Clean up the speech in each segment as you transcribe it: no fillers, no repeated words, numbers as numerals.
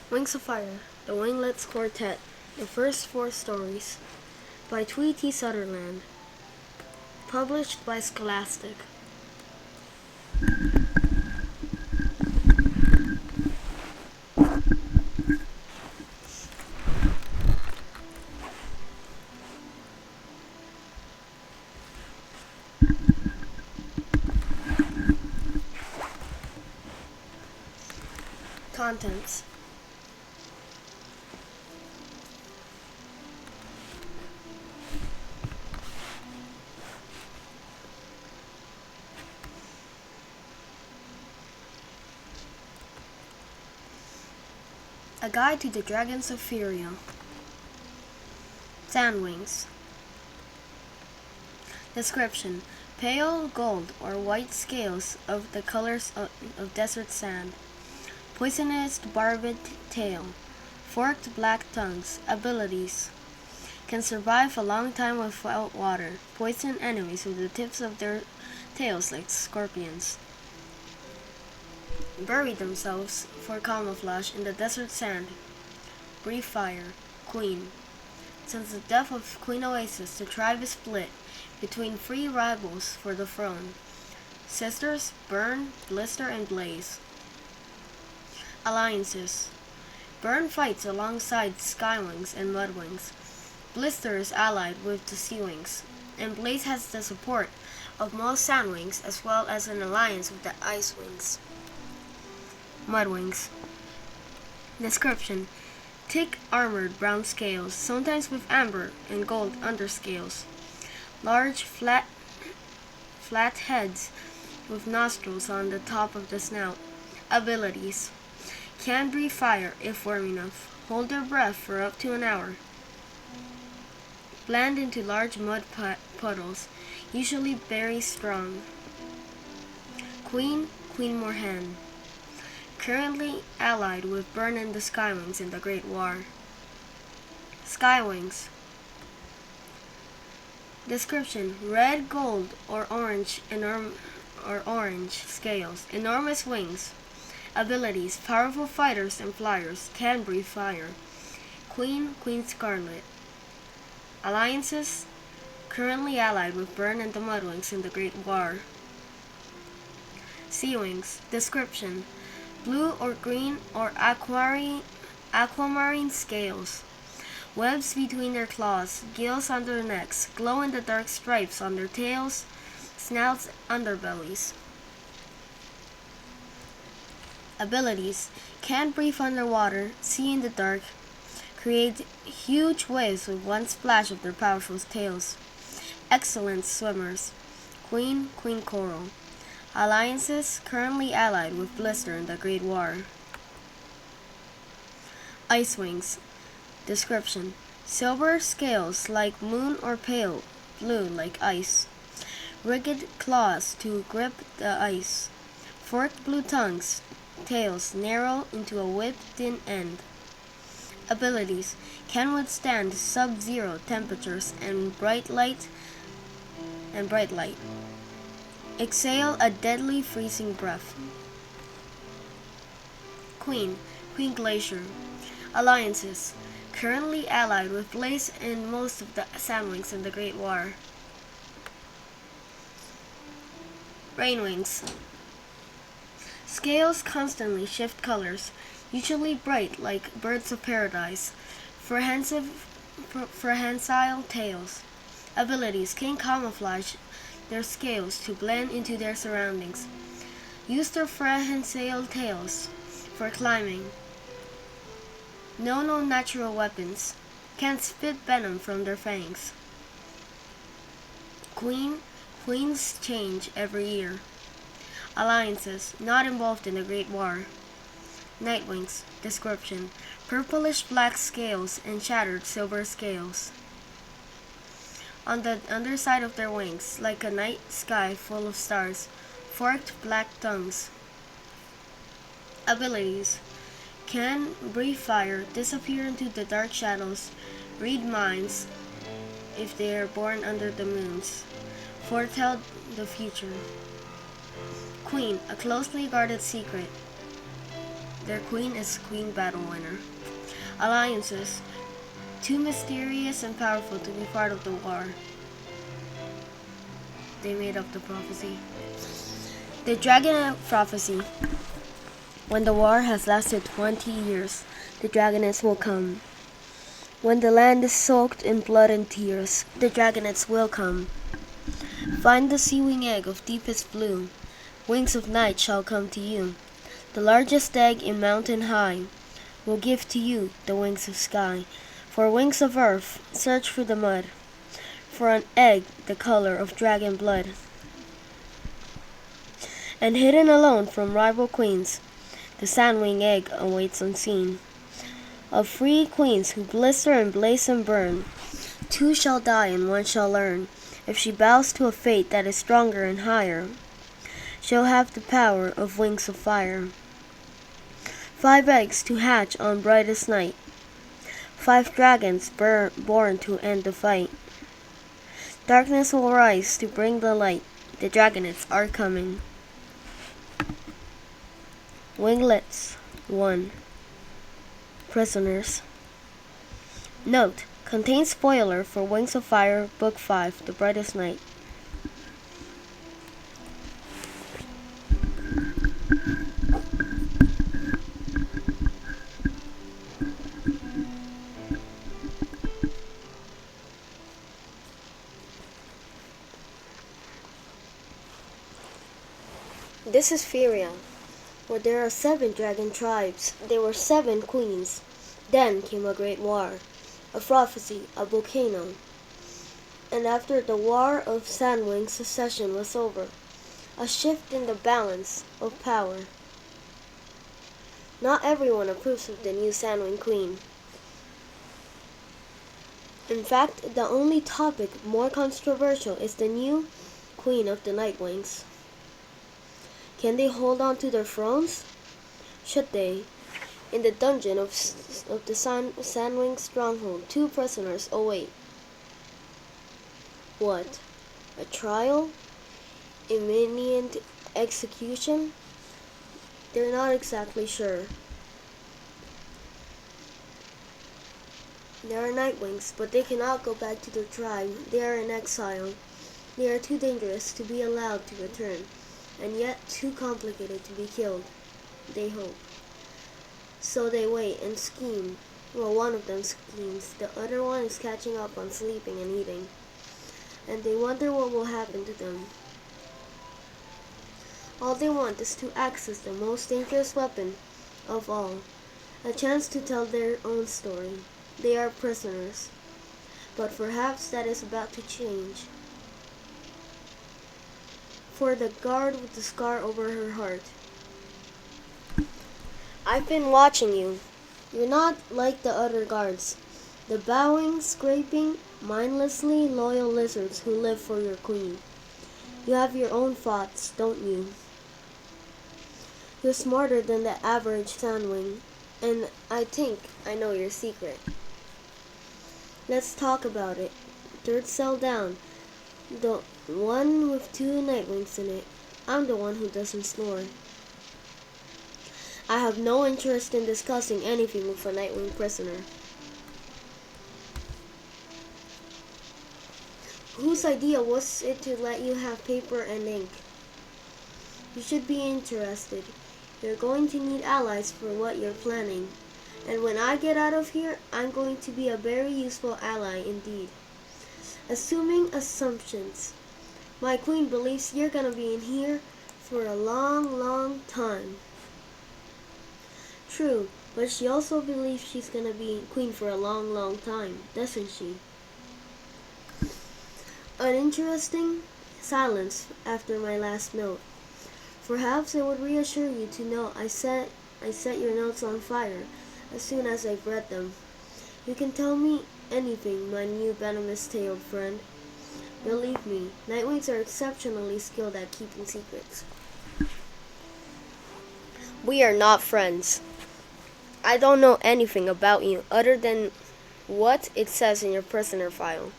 Wings of Fire, The Winglets Quartet, The First Four Stories, by TUI T Sutherland, published by Scholastic. Contents. A Guide to the Dragons of Furia. Sandwings. Description: pale gold or white scales of the colors of desert sand. Poisonous barbed tail. Forked black tongues. Abilities: can survive a long time without water. Poison enemies with the tips of their tails like scorpions. Bury themselves for camouflage in the desert sand. Breathe fire. Queen. Since the death of Queen Oasis, the tribe is split between three rivals for the throne: Sisters, Burn, Blister, and Blaze. Alliances: Burn fights alongside Skywings and Mudwings. Blister is allied with the Seawings, and Blaze has the support of most Sandwings as well as an alliance with the Icewings. Mudwings. Description: thick armored brown scales, sometimes with amber and gold underscales. Large flat heads with nostrils on the top of the snout. Abilities: can breathe fire if warm enough. Hold their breath for up to an hour. Blend into large mud puddles, usually very strong. Queen Morhen. Currently allied with Burn and the Skywings in the Great War. Skywings. Description: red, gold, or orange scales, enormous wings. Abilities: powerful fighters and flyers, can breathe fire. Queen Scarlet. Alliances: currently allied with Burn and the Mudwings in the Great War. Seawings. Description: blue or green or aquamarine scales. Webs between their claws, gills on their necks, glow-in-the-dark stripes on their tails, snouts, underbellies. Abilities: can't breathe underwater, see in the dark, create huge waves with one splash of their powerful tails. Excellent swimmers. Queen Coral. Alliances: currently allied with Blister in the Great War. Icewings. Description: silver scales like moon or pale blue like ice. Rigged claws to grip the ice. Forked blue tongues. Tails narrow into a whip-thin end. Abilities: can withstand sub-zero temperatures and bright light. Exhale a deadly freezing breath. Queen Glacier. Alliances: currently allied with Blaze and most of the Sandwings in the Great War. Rainwings. Scales constantly shift colors, usually bright like birds of paradise. Prehensile tails. Abilities: can camouflage their scales to blend into their surroundings. Use their prehensile tails for climbing. No natural weapons. Can spit venom from their fangs. Queens change every year. Alliances: not involved in the Great War. Nightwings. Description: purplish black scales and shattered silver scales on the underside of their wings, like a night sky full of stars. Forked black tongues. Abilities: can breathe fire, disappear into the dark shadows, read minds if they are born under the moons, foretell the future. Queen, a closely guarded secret. Their queen is Queen Battle Winner. Alliances. Too mysterious and powerful to be part of the war. They made up the prophecy. The Dragonette Prophecy. When the war has lasted 20 years, the dragonets will come. When the land is soaked in blood and tears, the dragonets will come. Find the sea-wing egg of deepest blue. Wings of night shall come to you. The largest egg in mountain high will give to you the wings of sky. For wings of earth, search through the mud. For an egg the color of dragon blood. And hidden alone from rival queens, the sandwing egg awaits unseen. Of free queens who blister and blaze and burn, 2 shall die and 1 shall learn. If she bows to a fate that is stronger and higher, she'll have the power of wings of fire. 5 eggs to hatch on brightest night, 5 dragons born to end the fight. Darkness will rise to bring the light, the dragonets are coming. Winglets 1. Prisoners. Note: contains spoiler for Wings of Fire, Book 5, The Brightest Night. This is Feria, where there are 7 dragon tribes. There were 7 queens. Then came a great war, a prophecy, a volcano. And after the war of Sandwing succession was over, a shift in the balance of power. Not everyone approves of the new Sandwing queen. In fact, the only topic more controversial is the new queen of the Nightwings. Can they hold on to their thrones? Should they? In the dungeon of the Sandwing stronghold, 2 prisoners await. What? A trial? Imminent execution? They're not exactly sure. They are Nightwings, but they cannot go back to their tribe. They are in exile. They are too dangerous to be allowed to return, and yet too complicated to be killed. They hope. So they wait and scheme. Well, one of them schemes. The other one is catching up on sleeping and eating. And they wonder what will happen to them. All they want is to access the most dangerous weapon of all. A chance to tell their own story. They are prisoners. But perhaps that is about to change. For the guard with the scar over her heart. I've been watching you. You're not like the other guards. The bowing, scraping, mindlessly loyal lizards who live for your queen. You have your own thoughts, don't you? You're smarter than the average Sandwing, and I think I know your secret. Let's talk about it. 3rd cell down. The one with 2 Nightwings in it. I'm the one who doesn't snore. I have no interest in discussing anything with a Nightwing prisoner. Whose idea was it to let you have paper and ink? You should be interested. You're going to need allies for what you're planning. And when I get out of here, I'm going to be a very useful ally indeed. Assuming assumptions. My queen believes you're gonna be in here for a long, long time. True, but she also believes she's gonna be queen for a long, long time, doesn't she? An interesting silence after my last note. Perhaps it would reassure you to know I set your notes on fire as soon as I've read them. You can tell me anything, my new venomous-tailed friend. Believe me, Nightwings are exceptionally skilled at keeping secrets. We are not friends. I don't know anything about you other than what it says in your prisoner file.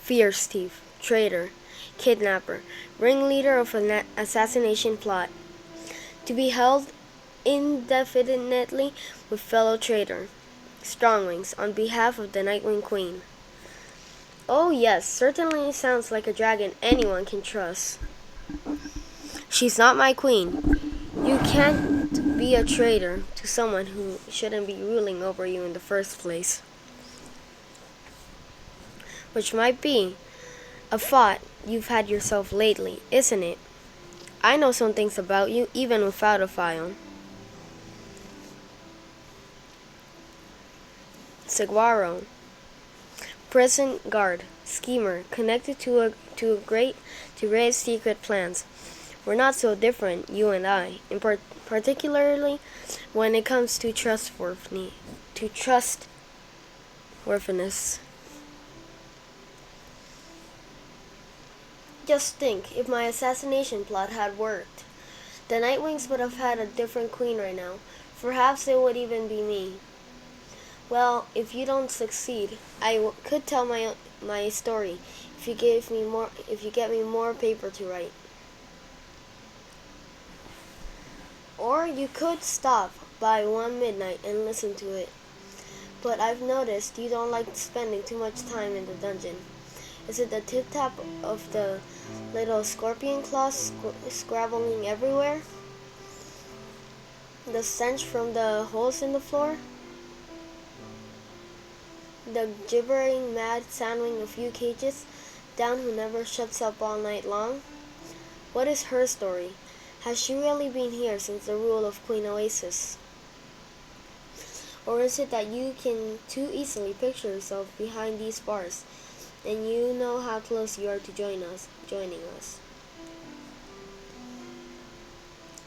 Fierce thief, traitor, kidnapper, ringleader of an assassination plot. to be held indefinitely with fellow traitor Strongwings on behalf of the Nightwing Queen. Oh yes, certainly sounds like a dragon anyone can trust. She's not my queen. You can't be a traitor to someone who shouldn't be ruling over you in the first place. Which might be a thought you've had yourself lately, isn't it? I know some things about you, even without a file. Saguaro, prison guard, schemer, connected to great secret plans. We're not so different, you and I, particularly when it comes to trustworthiness. Just think, if my assassination plot had worked, the Nightwings would have had a different queen right now. Perhaps it would even be me. Well, if you don't succeed, I could tell my story if you get me more paper to write. Or you could stop by 1 midnight and listen to it. But I've noticed you don't like spending too much time in the dungeon. Is it the tip-tap of the little scorpion claws scrabbling everywhere? The stench from the holes in the floor? The gibbering mad sounding a few cages down who never shuts up all night long? What is her story? Has she really been here since the rule of Queen Oasis? Or is it that you can too easily picture yourself behind these bars, and you know how close you are to joining us?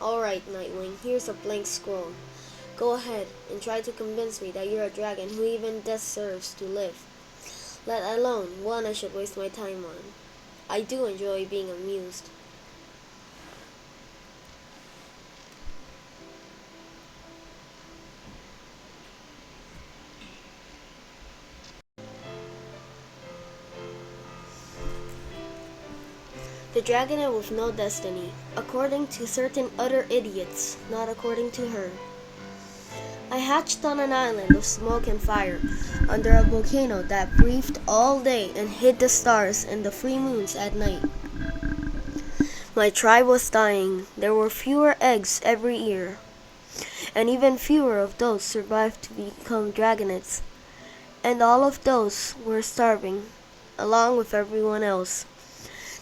Alright, Nightwing, here's a blank scroll. Go ahead and try to convince me that you're a dragon who even deserves to live, let alone one I should waste my time on. I do enjoy being amused. The dragonette with no destiny, according to certain other idiots, not according to her. I hatched on an island of smoke and fire, under a volcano that breathed all day and hid the stars and the free moons at night. My tribe was dying. There were fewer eggs every year, and even fewer of those survived to become dragonettes, and all of those were starving, along with everyone else.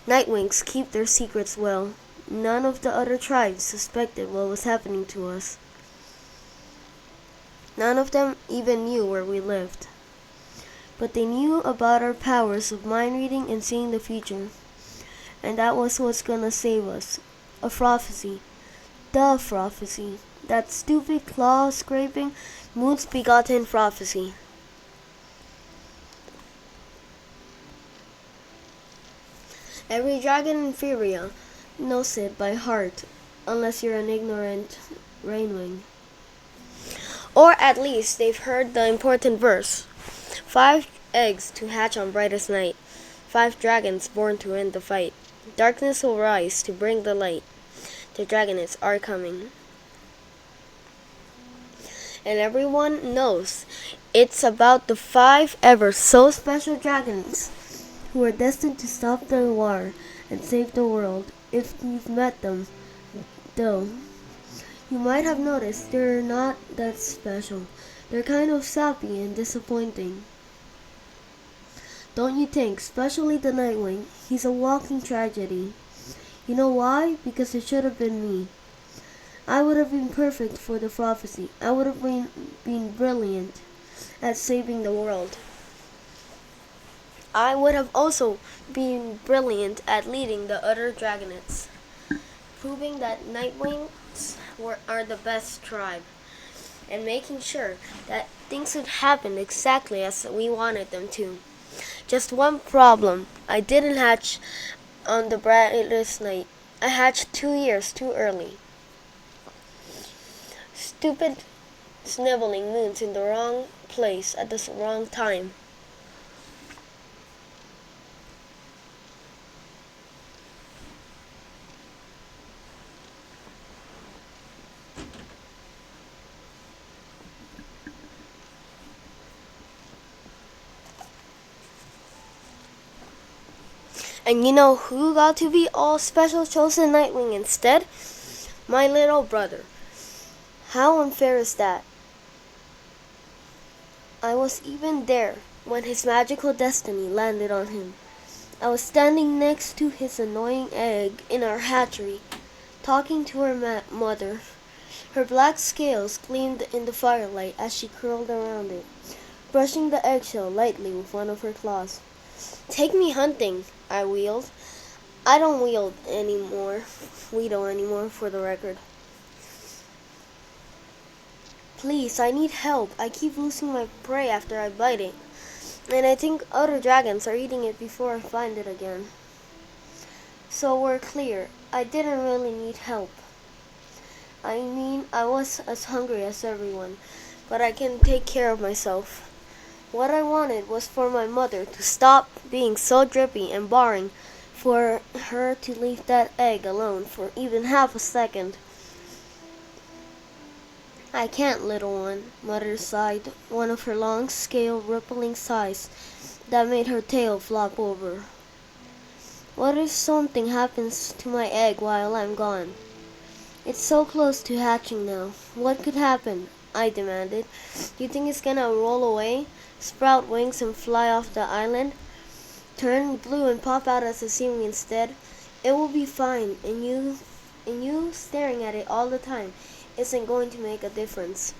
Nightwings keep their secrets well. None of the other tribes suspected what was happening to us. None of them even knew where we lived. But they knew about our powers of mind reading and seeing the future. And that was what's gonna save us. A prophecy. The prophecy. That stupid claw-scraping, moons-begotten prophecy. Every dragon in Feria knows it by heart, unless you're an ignorant rainwing. Or at least they've heard the important verse. 5 eggs to hatch on brightest night. 5 dragons born to end the fight. Darkness will rise to bring the light. The dragonettes are coming. And everyone knows it's about the 5 ever so special dragons who are destined to stop the war and save the world. If you've met them, though, you might have noticed they're not that special. They're kind of sappy and disappointing. Don't you think? Especially the Nightwing. He's a walking tragedy. You know why? Because it should have been me. I would have been perfect for the prophecy. I would have been brilliant at saving the world. I would have also been brilliant at leading the other dragonettes, proving that Nightwings are the best tribe, and making sure that things would happen exactly as we wanted them to. Just one problem. I didn't hatch on the brightest night. I hatched 2 years too early. Stupid sniveling moons in the wrong place at the wrong time. And you know who got to be all special chosen Nightwing instead? My little brother. How unfair is that? I was even there when his magical destiny landed on him. I was standing next to his annoying egg in our hatchery, talking to her mother. Her black scales gleamed in the firelight as she curled around it, brushing the eggshell lightly with one of her claws. "Take me hunting," I wheeled. I don't wheedle anymore, for the record. "Please, I need help. I keep losing my prey after I bite it, and I think other dragons are eating it before I find it again." So we're clear. I didn't really need help. I mean, I was as hungry as everyone, but I can take care of myself. What I wanted was for my mother to stop being so drippy and boring, for her to leave that egg alone for even half a second. "I can't, little one," Mother sighed, one of her long, scale, rippling sighs that made her tail flop over. "What if something happens to my egg while I'm gone? It's so close to hatching now. What could happen?" I demanded. "You think it's gonna roll away, sprout wings and fly off the island, turn blue and pop out as a seaweed instead? It will be fine, and you staring at it all the time isn't going to make a difference."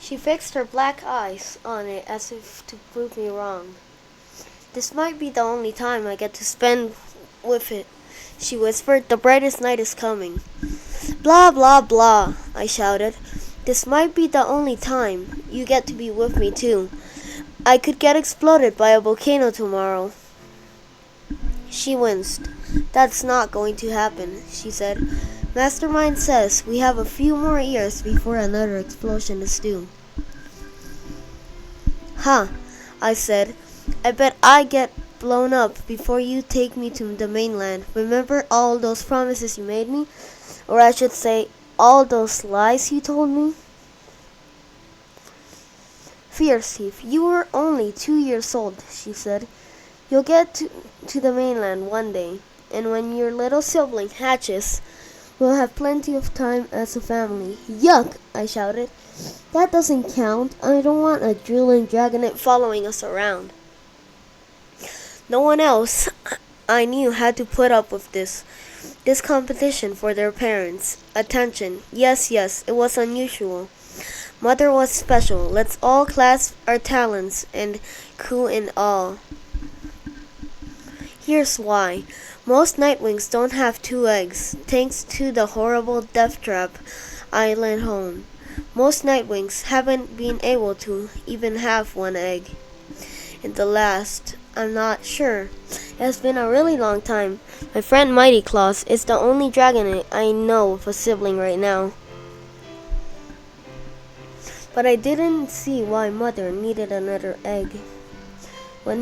She fixed her black eyes on it as if to prove me wrong. "This might be the only time I get to spend with it," she whispered. "The brightest night is coming." "Blah, blah, blah," I shouted. "This might be the only time you get to be with me too. I could get exploded by a volcano tomorrow." She winced. "That's not going to happen," she said. "Mastermind says we have a few more years before another explosion is due." "Huh," I said. "I bet I get blown up before you take me to the mainland. Remember all those promises you made me? Or I should say, all those lies you told me?" "Fierce Thief, you were only 2 years old," she said. "You'll get to the mainland one day, and when your little sibling hatches, we'll have plenty of time as a family." "Yuck!" I shouted. "That doesn't count. I don't want a drooling dragonet following us around." No one else I knew had to put up with this competition for their parents' attention. Yes, it was unusual. Mother was special. Let's all clasp our talents and coo in awe. Here's why. Most Nightwings don't have 2 eggs, thanks to the horrible death trap island home. Most Nightwings haven't been able to even have 1 egg. And the last, I'm not sure. It has been a really long time. My friend Mighty Claws is the only dragonet I know with a sibling right now. But I didn't see why Mother needed another egg when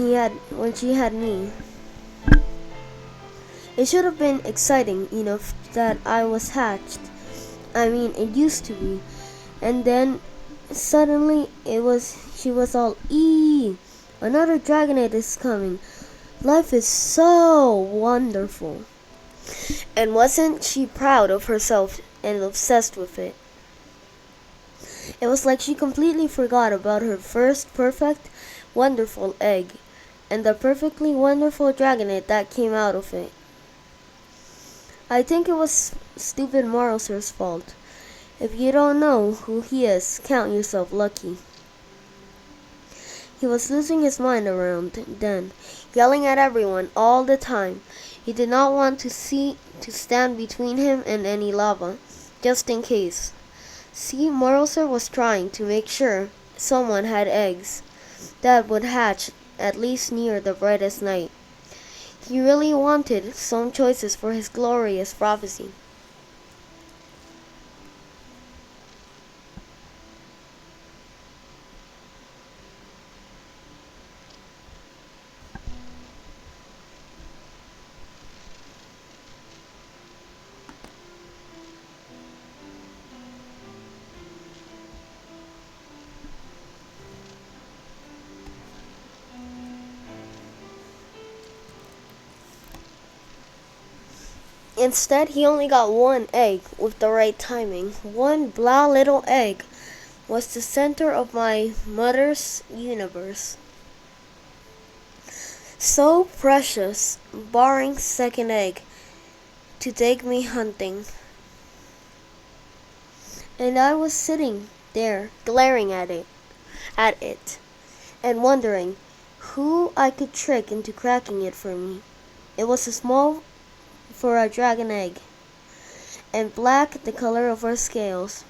she had me. It should have been exciting enough that I was hatched. I mean, it used to be. And then suddenly she was all, "Eee! Another dragonet is coming. Life is so wonderful." And wasn't she proud of herself and obsessed with it? It was like she completely forgot about her first perfect, wonderful egg, and the perfectly wonderful dragonet that came out of it. I think it was stupid Morrowser's fault. If you don't know who he is, count yourself lucky. He was losing his mind around then, yelling at everyone all the time. He did not want to stand between him and any lava, just in case. See, Morrowser was trying to make sure someone had eggs that would hatch at least near the brightest night. He really wanted some choices for his glorious prophecy. Instead, he only got one egg with the right timing. One blah little egg was the center of my mother's universe. So precious, barring second egg, to take me hunting. And I was sitting there, glaring at it, and wondering who I could trick into cracking it for me. It was small for a dragon egg, and black the color of her scales.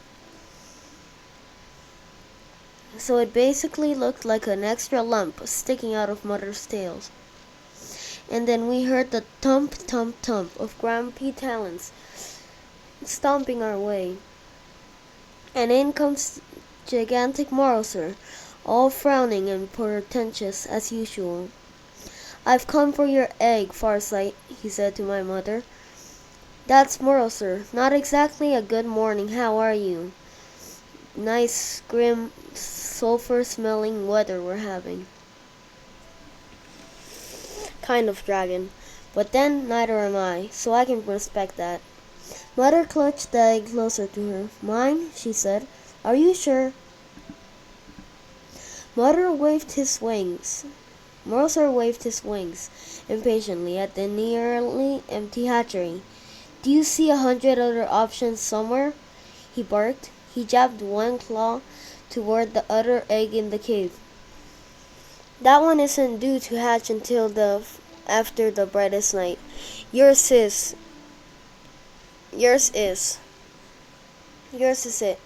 So it basically looked like an extra lump sticking out of Mother's tails. And then we heard the thump, thump, thump of Grumpy talons stomping our way. And in comes gigantic Morrowser, all frowning and portentous as usual. "I've come for your egg, Farsight," he said to my mother. "That's Morrowser. Not exactly a good morning. How are you? Nice, grim, sulfur-smelling weather we're having." Kind of dragon. But then, neither am I, so I can respect that. Mother clutched the egg closer to her. "Mine?" she said. "Are you sure?" Morrowser waved his wings impatiently at the nearly empty hatchery. "Do you see 100 other options somewhere?" he barked. He jabbed one claw toward the other egg in the cave. "That one isn't due to hatch until after the brightest night. Yours is it.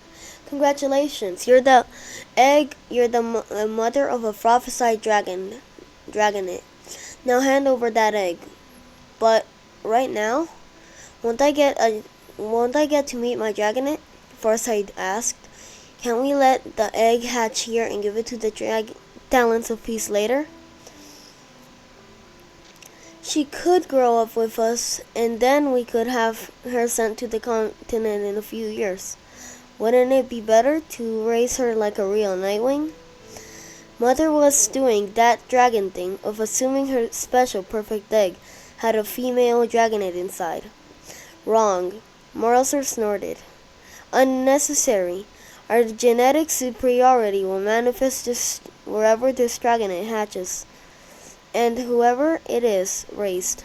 Congratulations. You're the mother of a prophesied dragonet. Now hand over that egg." "But right now, won't I get to meet my dragonet?" Farsight asked. "Can't we let the egg hatch here and give it to the talents of peace later?" "She could grow up with us, and then we could have her sent to the continent in a few years. Wouldn't it be better to raise her like a real Nightwing?" Mother was doing that dragon thing of assuming her special perfect egg had a female dragonet inside. "Wrong," Morrowser snorted. "Unnecessary. Our genetic superiority will manifest just wherever this dragonet hatches, and whoever it is raised."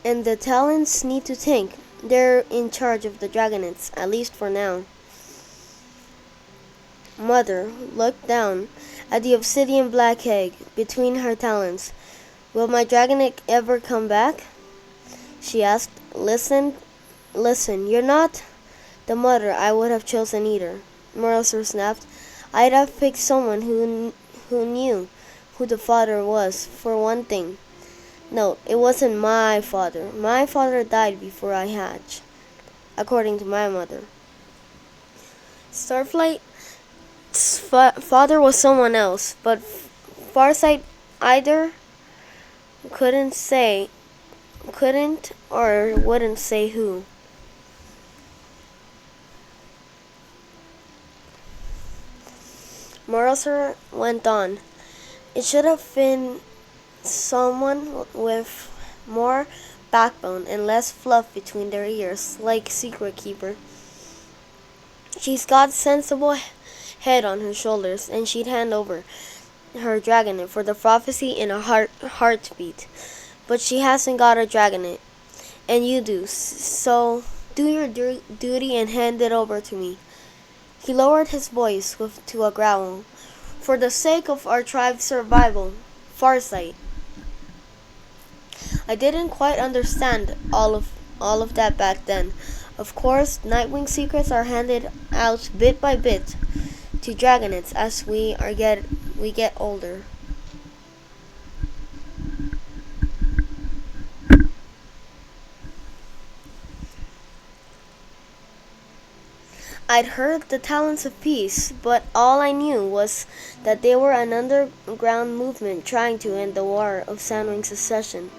"And the talents need to think. They're in charge of the dragonets, at least for now." Mother looked down at the obsidian black egg between her talons. "Will my dragonet ever come back?" she asked. Listen, you're not the mother I would have chosen either," Morrowser snapped. "I'd have picked someone who knew who the father was, for one thing. No, it wasn't my father. My father died before I hatched, according to my mother. Starflight's father was someone else, but Farsight either couldn't or wouldn't say who." Morrowser went on. "It should have been someone with more backbone and less fluff between their ears, like Secret Keeper. She's got sensible head on her shoulders, and she'd hand over her dragonet for the prophecy in a heartbeat. But she hasn't got a dragonet, and you do, so do your duty and hand it over to me." He lowered his voice to a growl. "For the sake of our tribe's survival, Farsight." I didn't quite understand all of that back then. Of course, Nightwing secrets are handed out bit by bit to dragonets as we get older. I'd heard the Talents of Peace, but all I knew was that they were an underground movement trying to end the War of Sandwing Secession.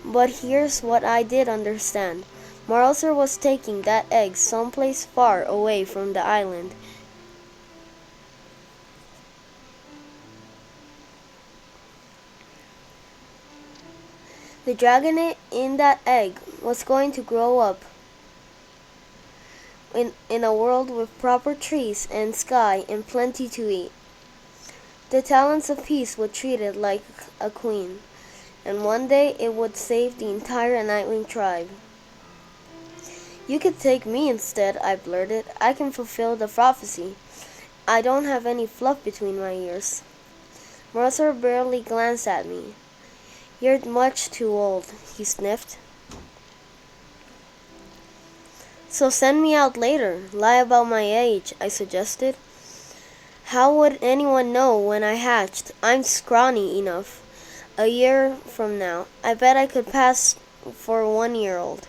But here's what I did understand. Morrowser was taking that egg someplace far away from the island. The dragon in that egg was going to grow up in a world with proper trees and sky and plenty to eat. The talents of peace would treat it like a queen, and one day it would save the entire Nightwing tribe. "You could take me instead," I blurted. "I can fulfill the prophecy. I don't have any fluff between my ears." Mercer barely glanced at me. "You're much too old," he sniffed. "So send me out later. Lie about my age," I suggested. "How would anyone know when I hatched? I'm scrawny enough. A year from now, I bet I could pass for a 1-year-old.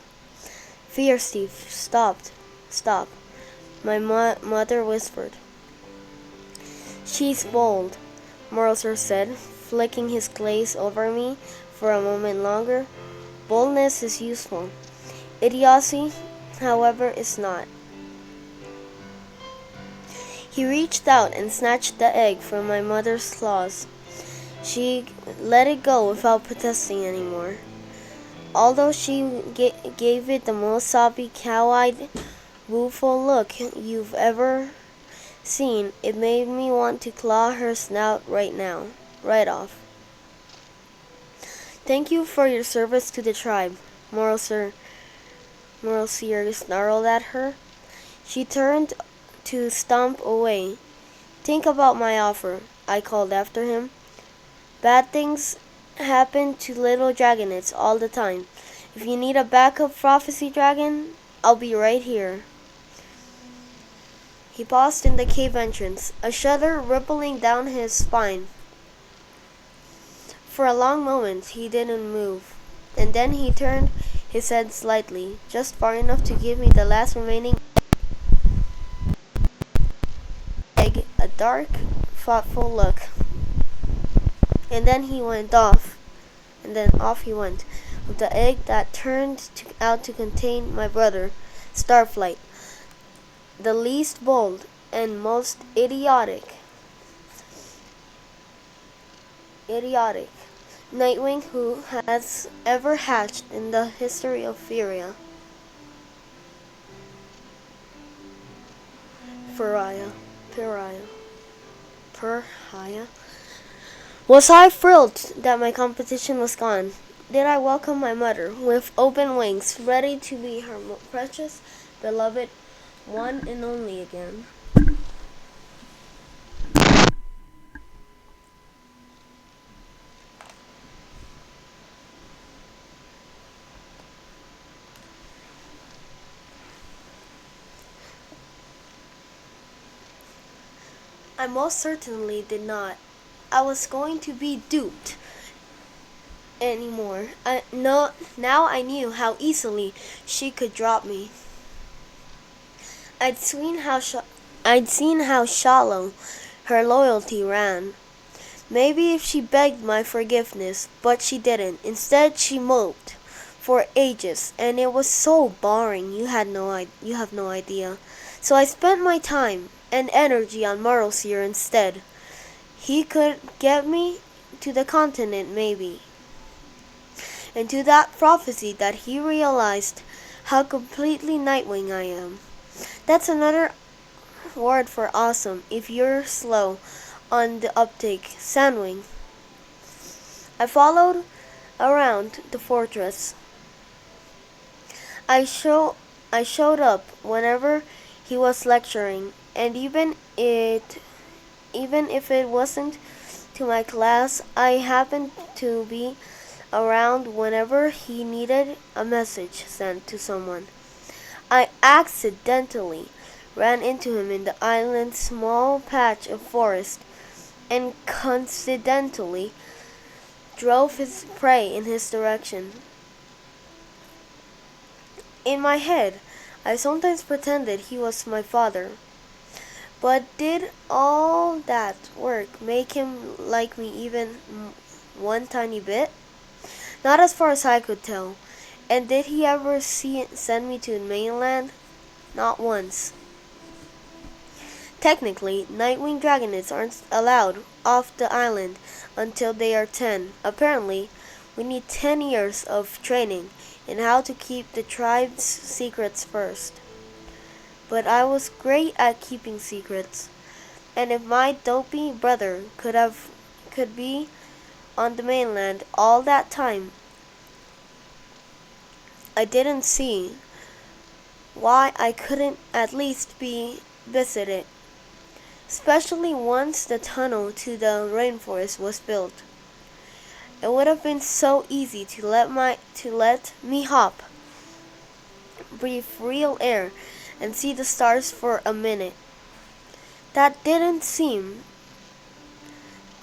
"Fear, Steve, stop," my mother whispered. "She's bold," Mercer said, flicking his gaze over me for a moment longer. "Boldness is useful. Idiocy, however, is not." He reached out and snatched the egg from my mother's claws. She let it go without protesting anymore. Although she gave it the most soppy, cow-eyed, rueful look you've ever seen, it made me want to claw her snout right off. "Thank you for your service to the tribe," Mercer snarled at her. She turned to stomp away. "Think about my offer," I called after him. "Bad things happen to little dragonets all the time. If you need a backup prophecy dragon, I'll be right here." He paused in the cave entrance, a shudder rippling down his spine. For a long moment he didn't move, and then he turned his head slightly, just far enough to give me the last remaining egg a dark, thoughtful look. And then off he went, with the egg that turned out to contain my brother, Starflight, the least bold and most idiotic Nightwing who has ever hatched in the history of Furia. Pariah. Was I thrilled that my competition was gone? Did I welcome my mother with open wings, ready to be her precious, beloved one and only again? I most certainly did not. I was going to be duped anymore. Now I knew how easily she could drop me. I'd seen how shallow her loyalty ran. Maybe if she begged my forgiveness, but she didn't. Instead, she moped for ages, and it was so boring. You have no idea. So I spent my time and energy on Marlseer instead. He could get me to the continent, maybe, and to that prophecy that he realized how completely Nightwing I am. That's another word for awesome if you're slow on the uptake. Sandwing. I followed around the fortress. I showed up whenever he was lecturing, and even if it wasn't to my class, I happened to be around whenever he needed a message sent to someone. I accidentally ran into him in the island's small patch of forest, and coincidentally drove his prey in his direction. In my head, I sometimes pretended he was my father. But did all that work make him like me even one tiny bit? Not as far as I could tell. And did he ever send me to the mainland? Not once. Technically, Nightwing Dragonets aren't allowed off the island until they are 10. Apparently, We need 10 years of training in how to keep the tribe's secrets first. But I was great at keeping secrets, and if my dopey brother could be on the mainland all that time, I didn't see why I couldn't at least be visited, especially once the tunnel to the rainforest was built. It would have been so easy to let me hop, breathe real air, and see the stars for a minute. That didn't seem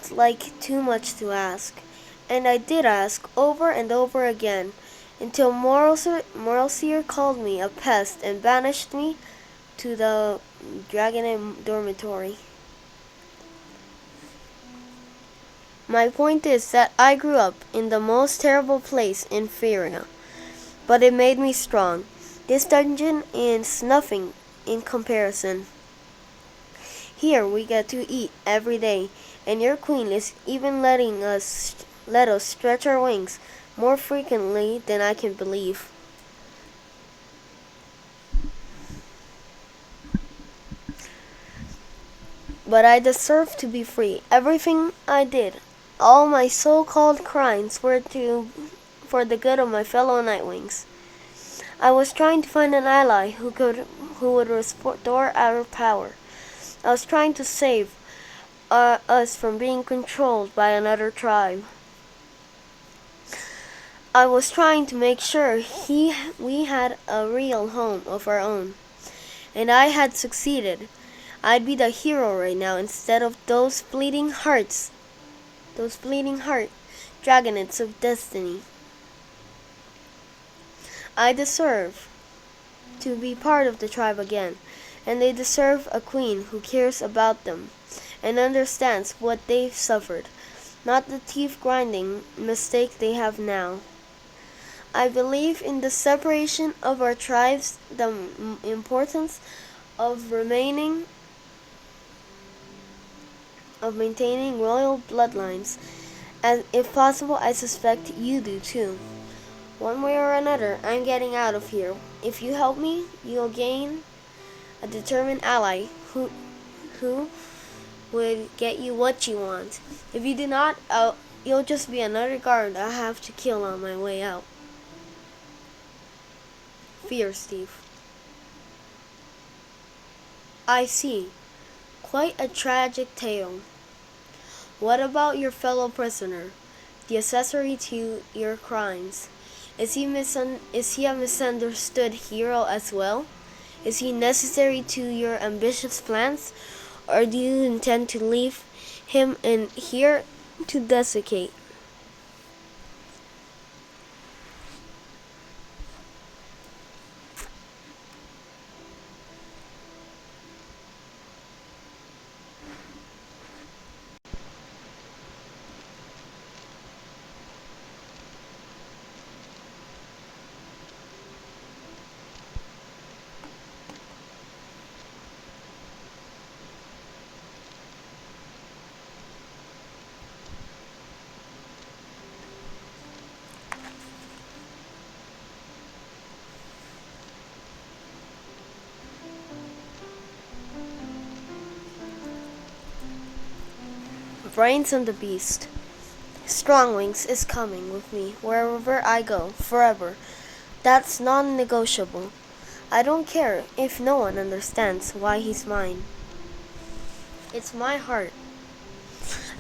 like too much to ask, and I did ask over and over again until Moralseer called me a pest and banished me to the Dragonite dormitory. My point is that I grew up in the most terrible place in Feria, but it made me strong. This dungeon is nothing in comparison. Here we get to eat every day, and your queen is even let us stretch our wings more frequently than I can believe. But I deserve to be free. Everything I did, all my so-called crimes were for the good of my fellow Nightwings. I was trying to find an ally who would restore our power. I was trying to save us from being controlled by another tribe. I was trying to make sure we had a real home of our own. And I had succeeded. I'd be the hero right now instead of those bleeding heart dragonites of destiny. I deserve to be part of the tribe again, and they deserve a queen who cares about them and understands what they've suffered, not the teeth-grinding mistake they have now. I believe in the separation of our tribes, the importance of maintaining royal bloodlines, and if possible, I suspect you do too. One way or another, I'm getting out of here. If you help me, you'll gain a determined ally who would get you what you want. If you do not, you'll just be another guard I have to kill on my way out. Fear, Steve. I see. Quite a tragic tale. What about your fellow prisoner, the accessory to your crimes? Is he a misunderstood hero as well? Is he necessary to your ambitious plans, or do you intend to leave him in here to desiccate? Brains on the Beast. Strongwings is coming with me wherever I go, forever. That's non-negotiable. I don't care if no one understands why he's mine. It's my heart.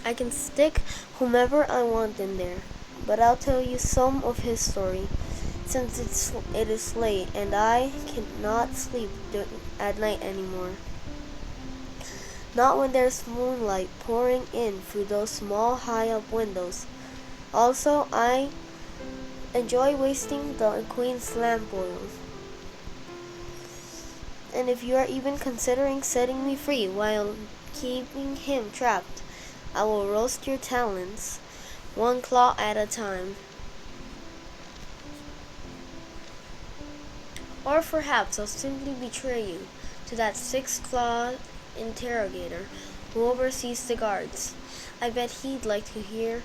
I can stick whomever I want in there, but I'll tell you some of his story, since it is late and I cannot sleep at night anymore. Not when there's moonlight pouring in through those small high-up windows. Also, I enjoy wasting the Queen's lamp oil. And if you are even considering setting me free while keeping him trapped, I will roast your talons, one claw at a time. Or perhaps I'll simply betray you to that six-clawed interrogator who oversees the guards. I bet he'd like to hear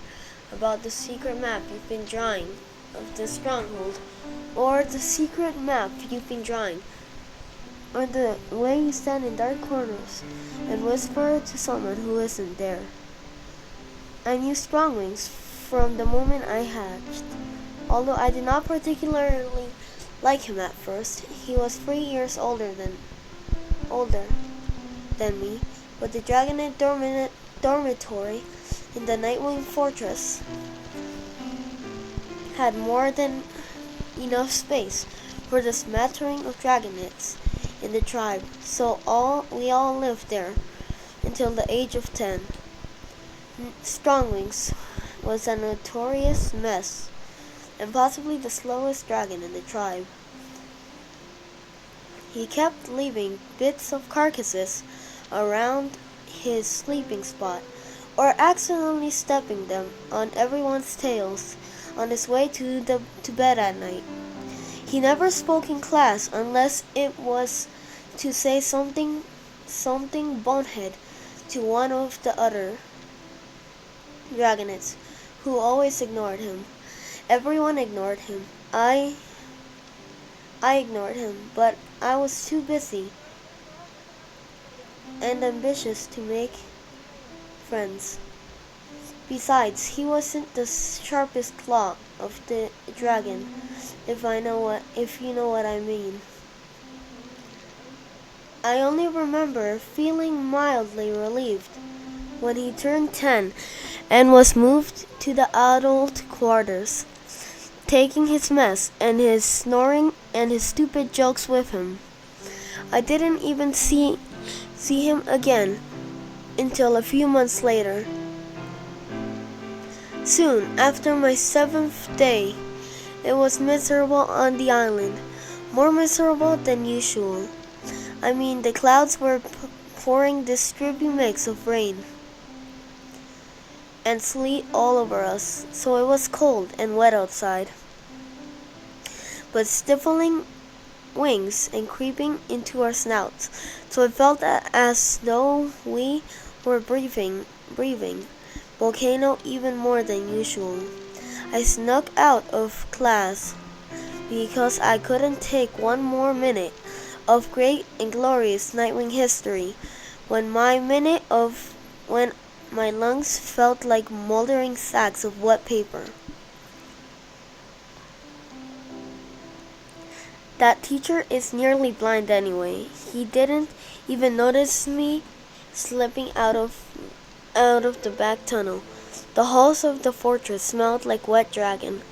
about the secret map you've been drawing of the stronghold, or the secret map you've been drawing, or the way you stand in dark corners and whisper to someone who isn't there. I knew Strongwings from the moment I hatched. Although I did not particularly like him at first, he was 3 years older than me, but the Dragonite dormitory in the Nightwing Fortress had more than enough space for the smattering of Dragonites in the tribe, so we all lived there until the age of 10. Strongwings was a notorious mess, and possibly the slowest dragon in the tribe. He kept leaving bits of carcasses around his sleeping spot, or accidentally stepping them on everyone's tails on his way to bed at night. He never spoke in class unless it was to say something bonehead to one of the other Dragonites, who always ignored him. Everyone ignored him. I ignored him, but I was too busy and ambitious to make friends. Besides, he wasn't the sharpest claw of the dragon, if you know what I mean. I only remember feeling mildly relieved when he turned 10 and was moved to the adult quarters, taking his mess and his snoring and his stupid jokes with him. I didn't even see him again until a few months later. Soon after my 7th day, it was miserable on the island, more miserable than usual. I mean, the clouds were pouring this drippy mix of rain and sleet all over us, so it was cold and wet outside, but stifling wings and creeping into our snouts, so it felt as though we were breathing volcano even more than usual. I snuck out of class because I couldn't take one more minute of great and glorious Nightwing history when my lungs felt like moldering sacks of wet paper. That teacher is nearly blind anyway. He didn't even notice me slipping out of the back tunnel. The halls of the fortress smelled like wet dragon.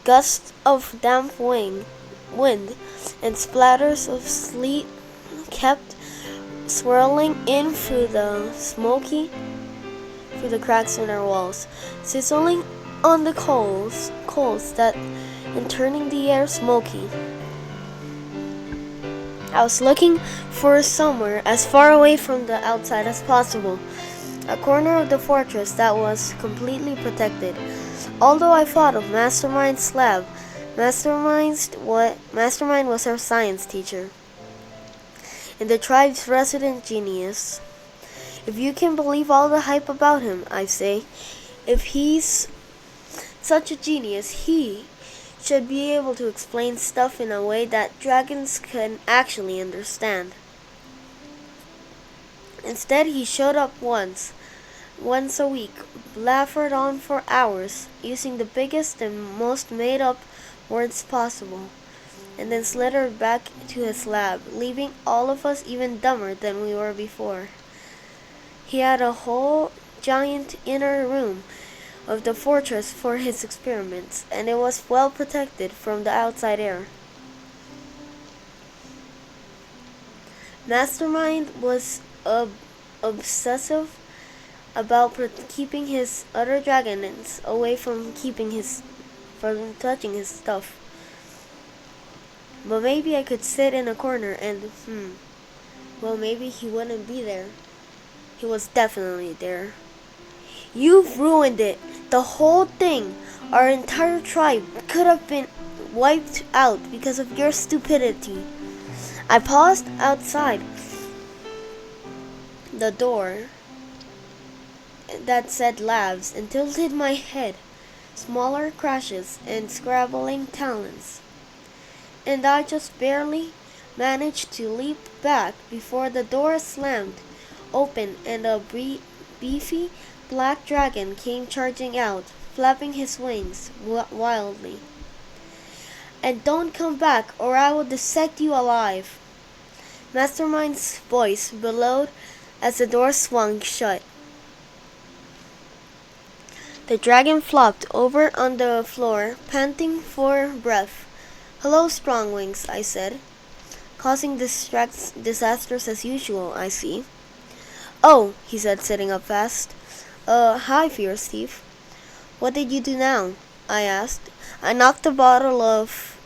Gusts of damp wind and splatters of sleet kept swirling in through the cracks in our walls, sizzling on the coals that and turning the air smoky. I was looking for somewhere as far away from the outside as possible, a corner of the fortress that was completely protected. Although I thought of Mastermind's lab, Mastermind was our science teacher and the tribe's resident genius. If you can believe all the hype about him, I say, if he's such a genius, he should be able to explain stuff in a way that dragons can actually understand. Instead, he showed up once a week, blabbered on for hours, using the biggest and most made-up words possible, and then slithered back to his lab, leaving all of us even dumber than we were before. He had a whole giant inner room of the fortress for his experiments, and it was well protected from the outside air. Mastermind was obsessive about keeping his other dragons away from touching his stuff. But maybe I could sit in a corner and, well, maybe he wouldn't be there. He was definitely there. You've ruined it. The whole thing. Our entire tribe could have been wiped out because of your stupidity. I paused outside the door that said labs and tilted my head smaller crashes, and scrabbling talons. And I just barely managed to leap back before the door slammed open and a beefy black dragon came charging out, flapping his wings wildly. And don't come back or I will dissect you alive. Mastermind's voice bellowed as the door swung shut. The dragon flopped over on the floor, panting for breath. "Hello, Strong Wings," I said. "Causing disasters as usual, I see." "Oh," he said, sitting up fast. Hi, Fierce Thief." "What did you do now?" I asked. "I knocked a bottle of,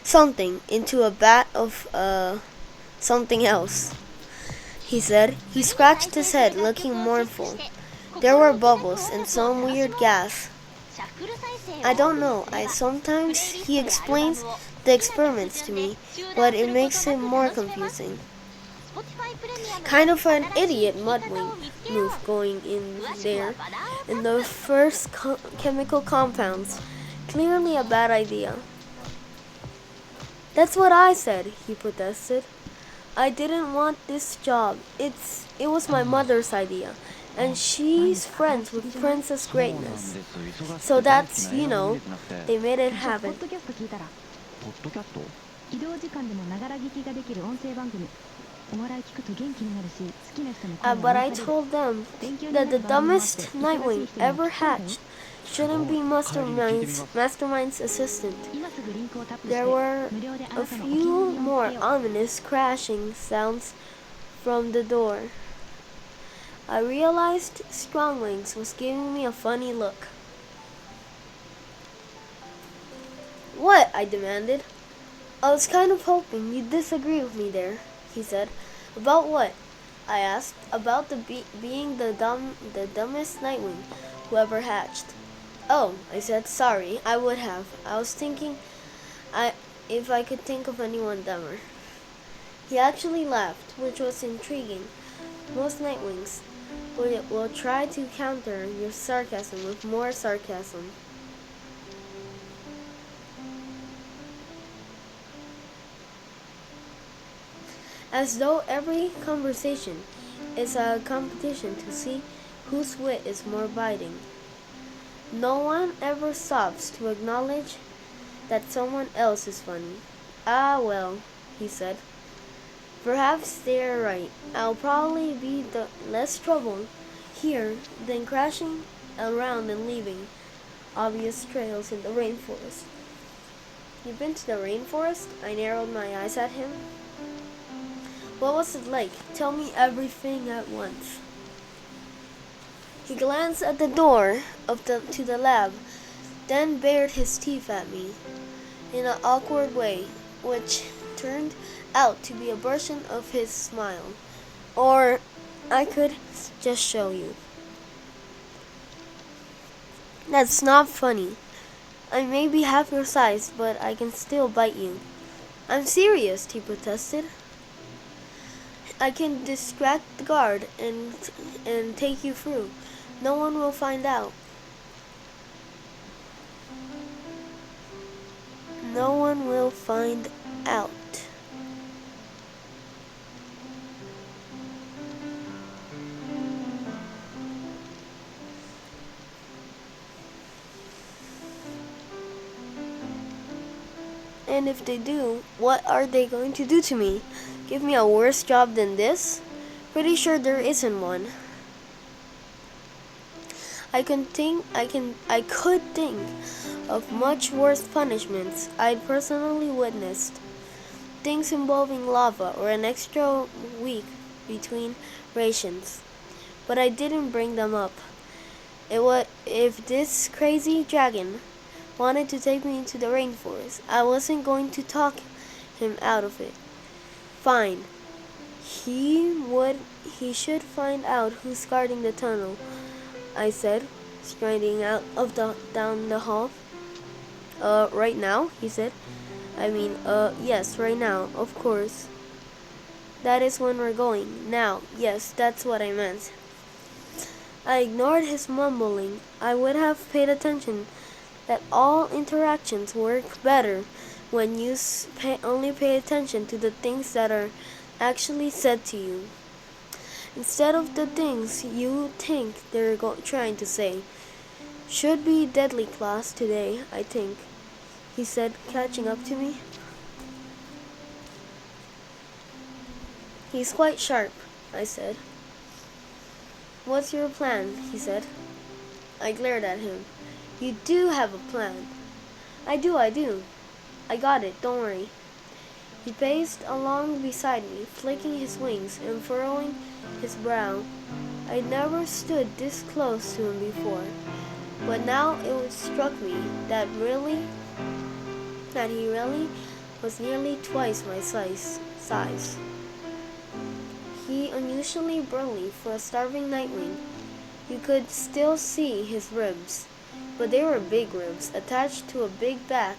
something into a vat of, something else," he said. He scratched his head, looking mournful. There were bubbles and some weird gas. "I don't know. Sometimes he explains the experiments to me, but it makes it more confusing. Kind of an idiot mudwing move going in there in the first chemical compounds. Clearly a bad idea." "That's what I said," he protested. "I didn't want this job. It was my mother's idea. And she's friends with Princess Greatness. So that's, they made it happen." But I told them that the dumbest Nightwing ever hatched shouldn't be Mastermind's assistant. There were a few more ominous crashing sounds from the door. I realized Strongwings was giving me a funny look. "What?" I demanded. "I was kind of hoping you'd disagree with me there," he said. "About what?" I asked. "About being the dumbest Nightwing who ever hatched." "Oh," I said. "Sorry, I would have. I was thinking if I could think of anyone dumber." He actually laughed, which was intriguing. Most Nightwings will try to counter your sarcasm with more sarcasm. As though every conversation is a competition to see whose wit is more biting. No one ever stops to acknowledge that someone else is funny. "Ah, well," he said. "Perhaps they're right. I'll probably be the less trouble here than crashing around and leaving obvious trails in the rainforest." "You've been to the rainforest?" I narrowed my eyes at him. "What was it like? Tell me everything at once." He glanced at the door to the lab, then bared his teeth at me in an awkward way, which turned out to be a version of his smile. Or I could just show you. "That's not funny. I may be half your size, but I can still bite you." "I'm serious," he protested. "I can distract the guard and take you through. No one will find out." "No one will find out." "And if they do, what are they going to do to me? Give me a worse job than this? Pretty sure there isn't one." I could think of much worse punishments I'd personally witnessed. Things involving lava or an extra week between rations. But I didn't bring them up. If this crazy dragon wanted to take me into the rainforest, I wasn't going to talk him out of it. Fine. He should find out who's guarding the tunnel, I said, striding out down the hall. Right now?" he said. Yes, right now, of course. That is when we're going. Now, yes, that's what I meant." I ignored his mumbling. I would have paid attention that all interactions work better when you only pay attention to the things that are actually said to you, instead of the things you think they're trying to say. Should be deadly class today, I think, he said, catching up to me. He's quite sharp, I said. What's your plan? He said. I glared at him. You do have a plan. I do. I got it, don't worry. He paced along beside me, flicking his wings and furrowing his brow. I'd never stood this close to him before, but now it struck me that he really was nearly twice my size. He unusually burly for a starving nightwing. You could still see his ribs, but they were big ribs attached to a big back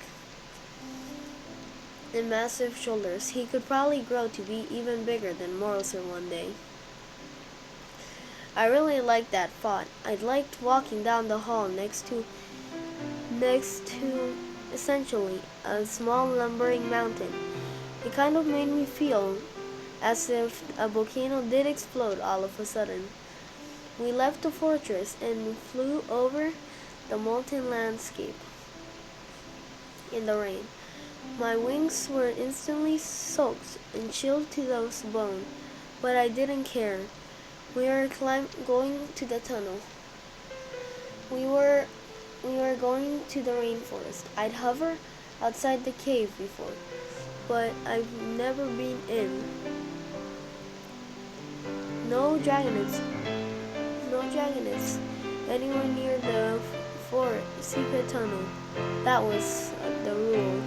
and massive shoulders. He could probably grow to be even bigger than Morriser one day. I really liked that thought. I liked walking down the hall next to essentially a small lumbering mountain. It kind of made me feel as if a volcano did explode all of a sudden. We left the fortress and flew over the molten landscape in the rain. My wings were instantly soaked and chilled to the bone, but I didn't care. We were going to the tunnel. We were going to the rainforest. I'd hover outside the cave before, but I've never been in. No dragonets anywhere near the secret tunnel. That was the rule.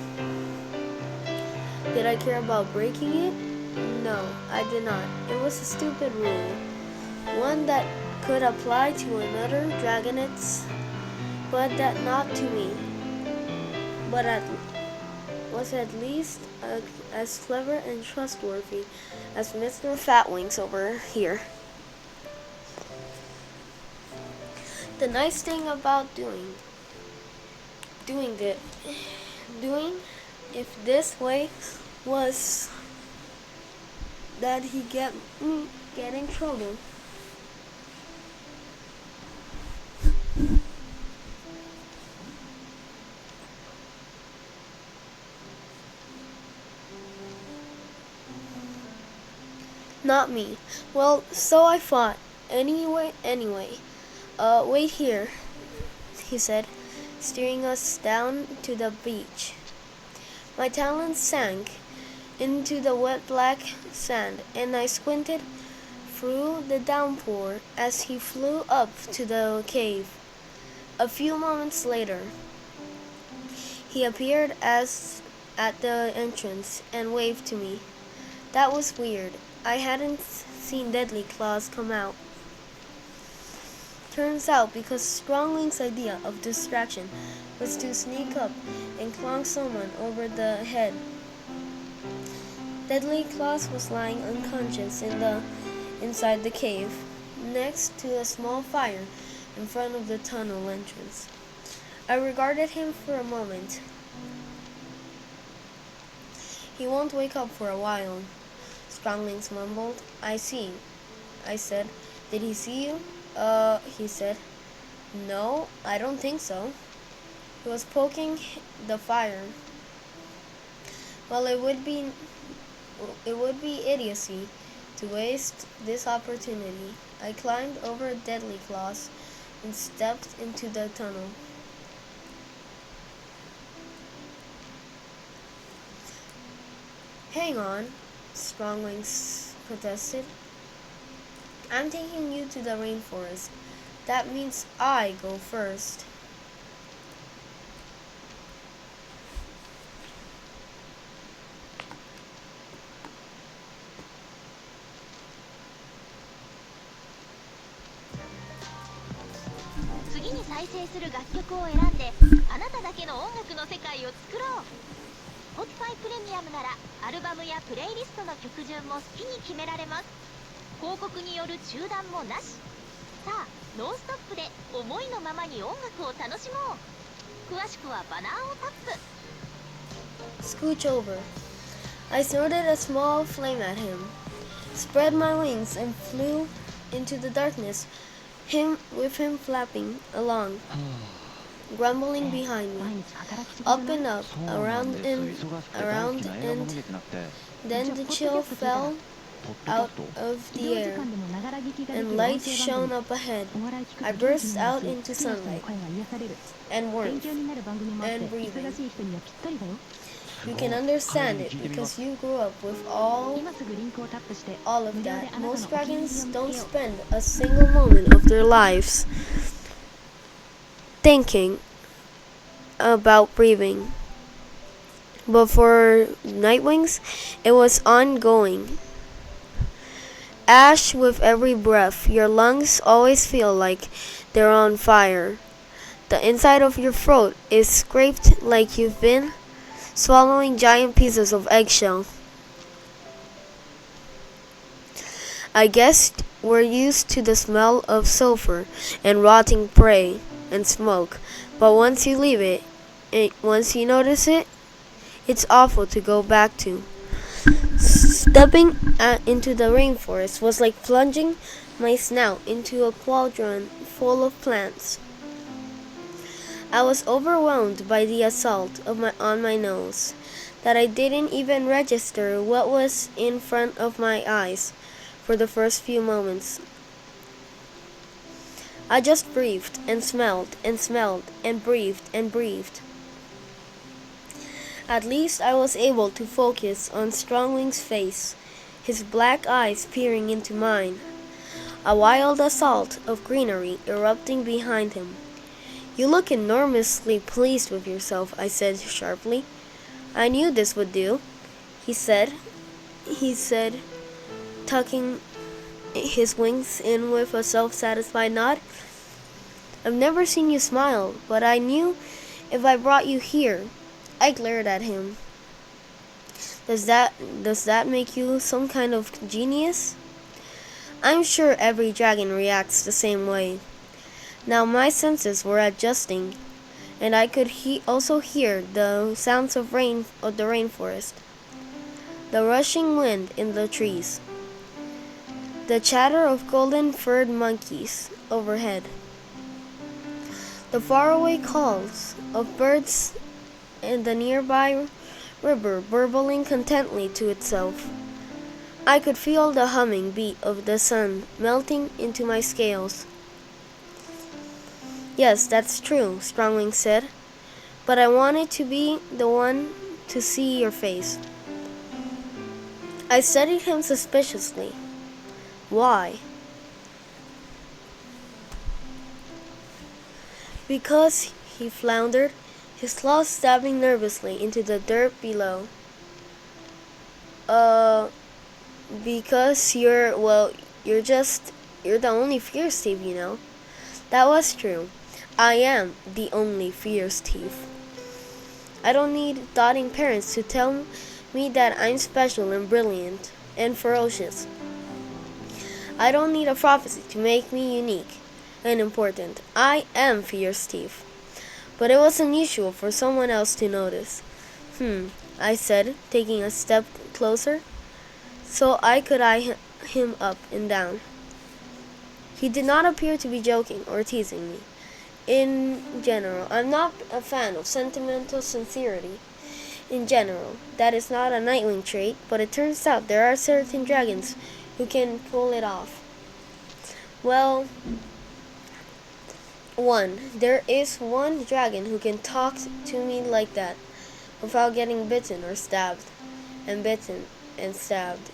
Did I care about breaking it? No, I did not. It was a stupid rule. One that could apply to another dragonets, but that not to me. But was at least as clever and trustworthy as Mr. Fatwings over here. The nice thing about doing if this way was that he get in trouble. Not me. Well, so I thought. Anyway, wait here, he said, steering us down to the beach. My talons sank into the wet black sand, and I squinted through the downpour as he flew up to the cave. A few moments later, he appeared at the entrance and waved to me. That was weird. I hadn't seen deadly claws come out. Turns out because Strongling's idea of distraction was to sneak up and clonk someone over the head. Deadly Claus was lying unconscious inside the cave, next to a small fire in front of the tunnel entrance. I regarded him for a moment. He won't wake up for a while, Stronglings mumbled. I see, I said. Did he see you? He said. No, I don't think so. He was poking the fire. Well, it would be idiocy to waste this opportunity. I climbed over Deadly Claws and stepped into the tunnel. Hang on, Stronglings protested. I'm taking you to the rainforest. That means I go first. Spotify プレミアムならアルバムやプレイリストの曲順も好きに決められます。広告による中断もなし。さあノンストップで思いのままに音楽を楽しもう。詳しくはバナーをタップ。 Scooch over. I snorted a small flame at him, spread my wings, and flew into the darkness, with him flapping along, grumbling behind me, up and up, around and then the chill fell out of the air, and light shone up ahead. I burst out into sunlight, and warmth, and breathing. You can understand it because you grew up with all of that. Most dragons don't spend a single moment of their lives thinking about breathing. But for Nightwings, it was ongoing. Ash with every breath. Your lungs always feel like they're on fire. The inside of your throat is scraped like you've been swallowing giant pieces of eggshell. I guess we're used to the smell of sulfur and rotting prey and smoke, but once you leave it, once you notice it, it's awful to go back to. Stepping into the rainforest was like plunging my snout into a cauldron full of plants. I was overwhelmed by the assault on my nose, that I didn't even register what was in front of my eyes for the first few moments. I just breathed and smelled and smelled and breathed and breathed. At least I was able to focus on Strongwing's face, his black eyes peering into mine, a wild assault of greenery erupting behind him. You look enormously pleased with yourself, I said sharply. I knew this would do, he said, tucking his wings in with a self-satisfied nod. I've never seen you smile, but I knew if I brought you here. I glared at him. Does that make you some kind of genius? I'm sure every dragon reacts the same way. Now my senses were adjusting, and I could also hear the sounds of the rainforest, the rushing wind in the trees, the chatter of golden-furred monkeys overhead, the faraway calls of birds, and the nearby river burbling contentedly to itself. I could feel the humming beat of the sun melting into my scales. Yes, that's true, Strongwing said, but I wanted to be the one to see your face. I studied him suspiciously. Why? Because, he floundered, his claws stabbing nervously into the dirt below. Because you're the only fierce thief, you know. That was true. I am the only fierce thief. I don't need doting parents to tell me that I'm special and brilliant and ferocious. I don't need a prophecy to make me unique and important. I am fierce thief. But it was unusual for someone else to notice. I said, taking a step closer, so I could eye him up and down. He did not appear to be joking or teasing me. In general, I'm not a fan of sentimental sincerity. In general, that is not a Nightwing trait, but it turns out there are certain dragons who can pull it off. Well, there is one dragon who can talk to me like that, without getting bitten or stabbed, and bitten and stabbed.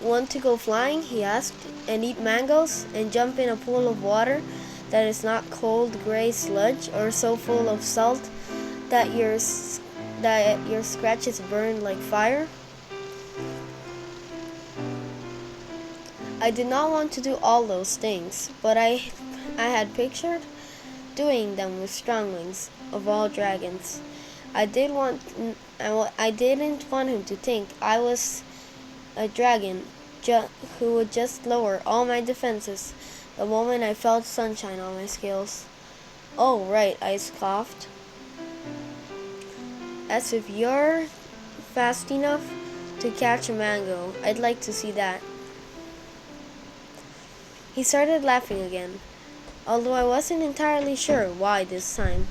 Want to go flying? He asked, and eat mangoes, and jump in a pool of water that is not cold gray sludge or so full of salt that your scratches burn like fire? I did not want to do all those things, but I had pictured doing them with Strongwings of all dragons. I didn't want him to think I was a dragon who would just lower all my defenses the moment I felt sunshine on my scales. "Oh, right," I scoffed. "As if you're fast enough to catch a mango. I'd like to see that." He started laughing again, although I wasn't entirely sure why this time.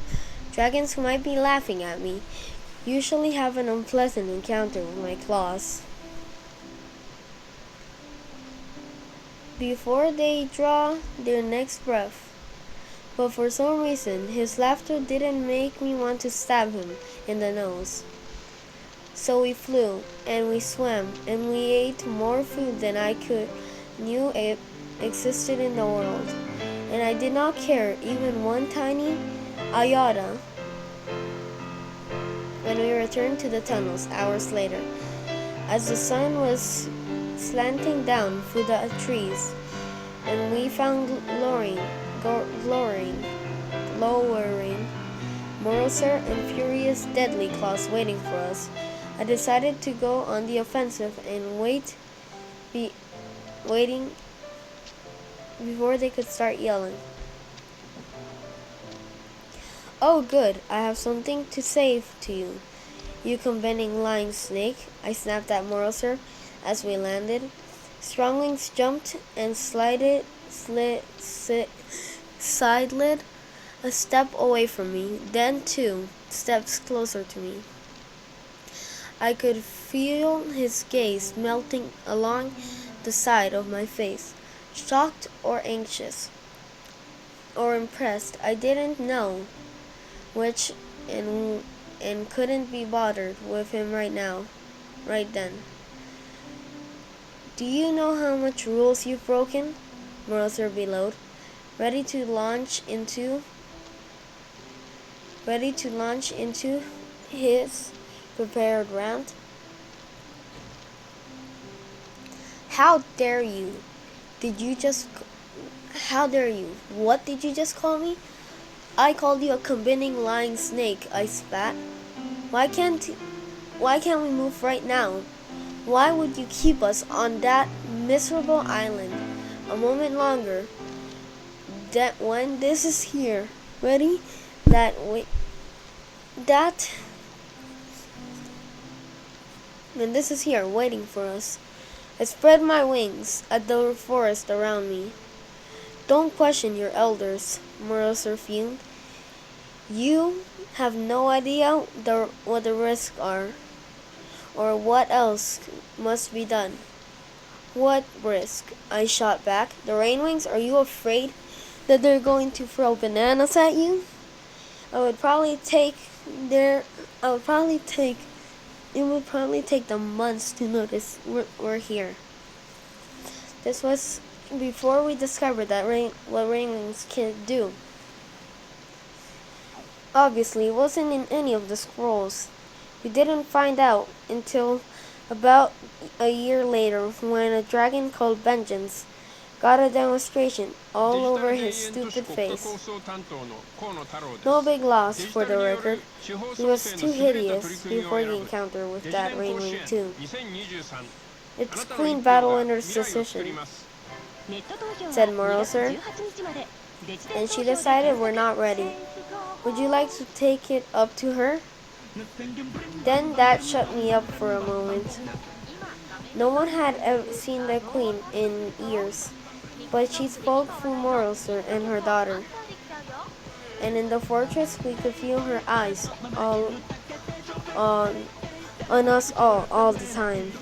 Dragons who might be laughing at me usually have an unpleasant encounter with my claws before they draw their next breath. But for some reason, his laughter didn't make me want to stab him in the nose. So we flew, and we swam, and we ate more food than I knew existed in the world. And I did not care even one tiny iota when we returned to the tunnels hours later, as the sun was slanting down through the trees, and we found lowering, Morrowser and furious deadly claws waiting for us. I decided to go on the offensive and waiting before they could start yelling. "Oh, good, I have something to say to you, you condemning lying snake," I snapped at Morrowser as we landed. Stronglings jumped and sidled a step away from me, then 2 steps closer to me. I could feel his gaze melting along the side of my face. Shocked or anxious or impressed, I didn't know which, and couldn't be bothered with him right then. "Do you know how much rules you've broken?" Morrowser bellowed, ready to launch into his prepared rant. How dare you? What did you just call me?" "I called you a condemning lying snake," I spat. Why can't we move right now? Why would you keep us on that miserable island a moment longer? That when this is here, ready? When this is here waiting for us. I spread my wings at the forest around me. "Don't question your elders," Morrowser fumed. "You have no idea what the risks are, or what else must be done." "What risk?" I shot back. "The rainwings? Are you afraid that they're going to throw bananas at you?" It would probably take them months to notice we're here. This was before we discovered what rainwings can do. Obviously, it wasn't in any of the scrolls. We didn't find out until about a year later, when a dragon called Vengeance got a demonstration all over his stupid face. No big loss, for the record. He was too hideous before the encounter with that rainwing too. "It's clean battle winner's decision," said Morrowser, "and she decided we're not ready. Would you like to take it up to her?" Then that shut me up for a moment. No one had ever seen the Queen in years, but she spoke through Morrowser and her daughter. And in the fortress we could feel her eyes all on us all the time.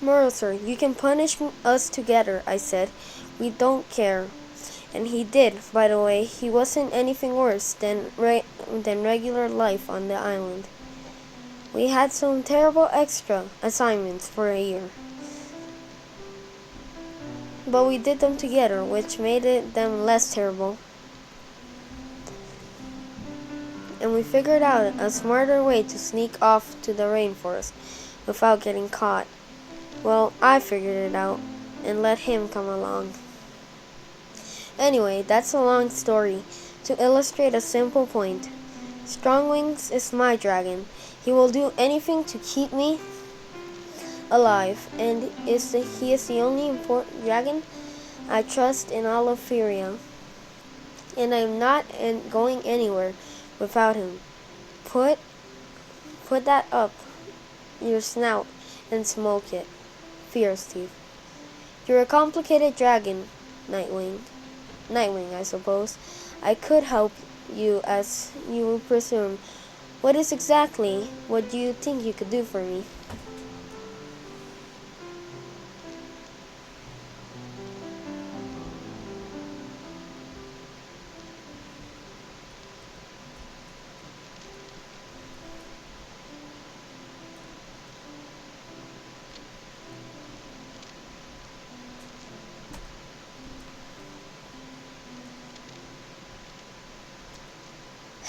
"Morrowser, you can punish us together," I said. "We don't care." And he did, by the way. He wasn't anything worse than regular life on the island. We had some terrible extra assignments for a year, but we did them together, which made them less terrible. and we figured out a smarter way to sneak off to the rainforest without getting caught. Well, I figured it out and let him come along. Anyway, that's a long story. To illustrate a simple point, Strongwings is my dragon. He will do anything to keep me alive, and he is the only important dragon I trust in all of Feria, and I am not going anywhere without him. Put that up your snout and smoke it, Fierce Teeth. You're a complicated dragon, Nightwing, I suppose. I could help you as you presume. What do you think you could do for me?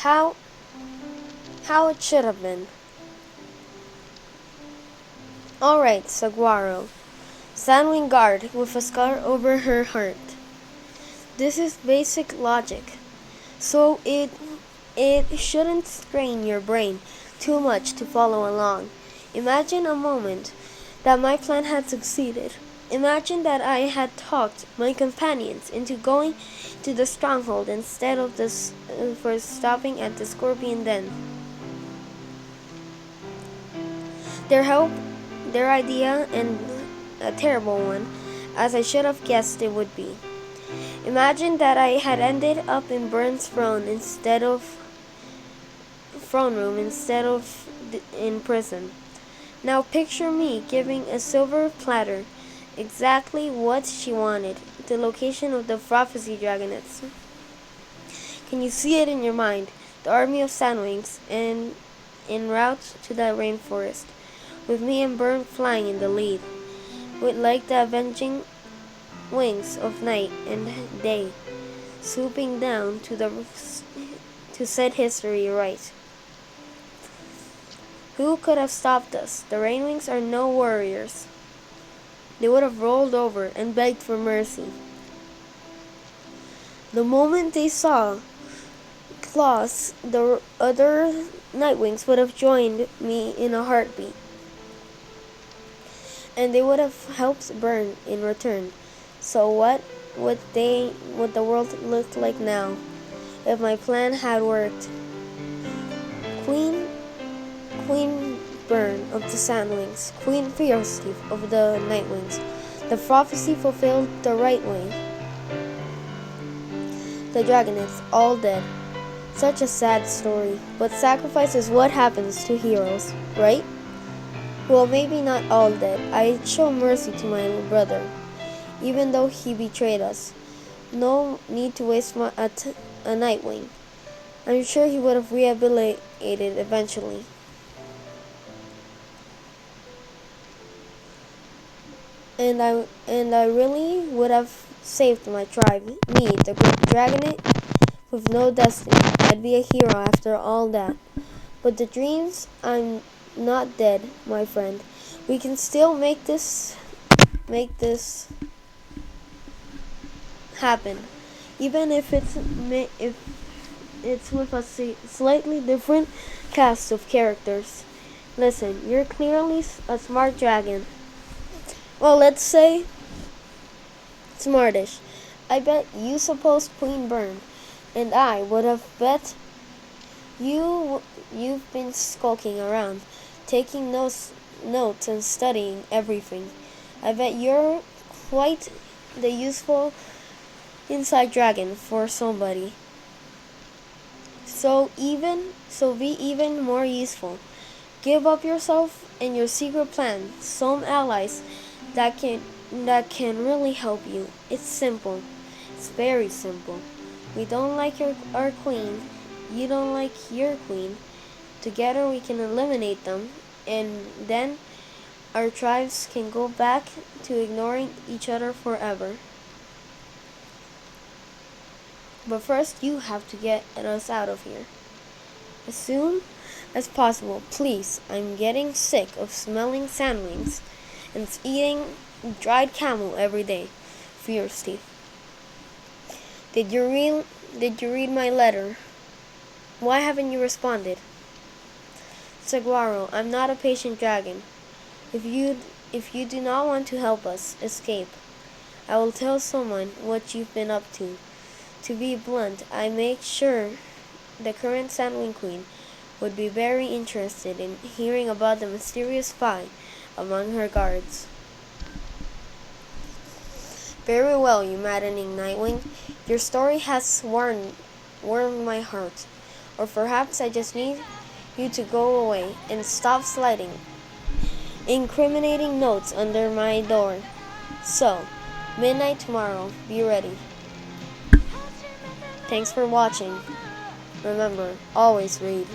How it should have been. Alright, Saguaro. Sandwing guard with a scar over her heart. This is basic logic, so it shouldn't strain your brain too much to follow along. Imagine a moment that my plan had succeeded. Imagine that I had talked my companions into going to the stronghold instead of for stopping at the Scorpion Den. Their idea, and a terrible one, as I should have guessed it would be. Imagine that I had ended up in Byrne's throne room instead of in prison. Now picture me giving a silver platter exactly what she wanted, the location of the prophecy dragonets. Can you see it in your mind? The army of Sandwings and en route to the rainforest, with me and Byrne flying in the lead, with like the avenging wings of night and day, swooping down to set history right. Who could have stopped us? The Rainwings are no warriors. They would have rolled over and begged for mercy. The moment they saw Claws, the other Nightwings would have joined me in a heartbeat, and they would have helped Byrne in return. So what would the world look like now if my plan had worked? Queen Byrne of the Sandwings, Queen Fierce Teeth of the Nightwings. The prophecy fulfilled the right way. The Dragonets all dead. Such a sad story, but sacrifice is what happens to heroes, right? Well, maybe not all dead. I'd show mercy to my brother, even though he betrayed us. No need to waste a Nightwing. I'm sure he would have rehabilitated eventually. And I really would have saved my tribe, me, the Dragonet, with no destiny. I'd be a hero after all that. But the dreams, I'm not dead, my friend. We can still make this happen, even if it's with a slightly different cast of characters. Listen, you're clearly a smart dragon. Well, let's say smartish. I bet you supposed Queen Byrne, and I would have bet you've been skulking around, taking notes and studying everything. I bet you're quite the useful inside dragon for somebody. So be even more useful. Give up yourself and your secret plan. Some allies that can really help you. It's simple. It's very simple. We don't like our queen. You don't like your queen. Together we can eliminate them, and then our tribes can go back to ignoring each other forever. But first, you have to get us out of here. as soon as possible, please. I'm getting sick of smelling sandwings and eating dried camel every day. Fiercely. Did you read my letter? Why haven't you responded? Saguaro, I'm not a patient dragon. If you do not want to help us escape, I will tell someone what you've been up to. To be blunt, I make sure the current Sandwing Queen would be very interested in hearing about the mysterious spy among her guards. Very well, you maddening Nightwing. Your story has warmed my heart. Or perhaps I just need you to go away and stop sliding incriminating notes under my door. So, midnight tomorrow, be ready. Thanks for watching. Remember, always read.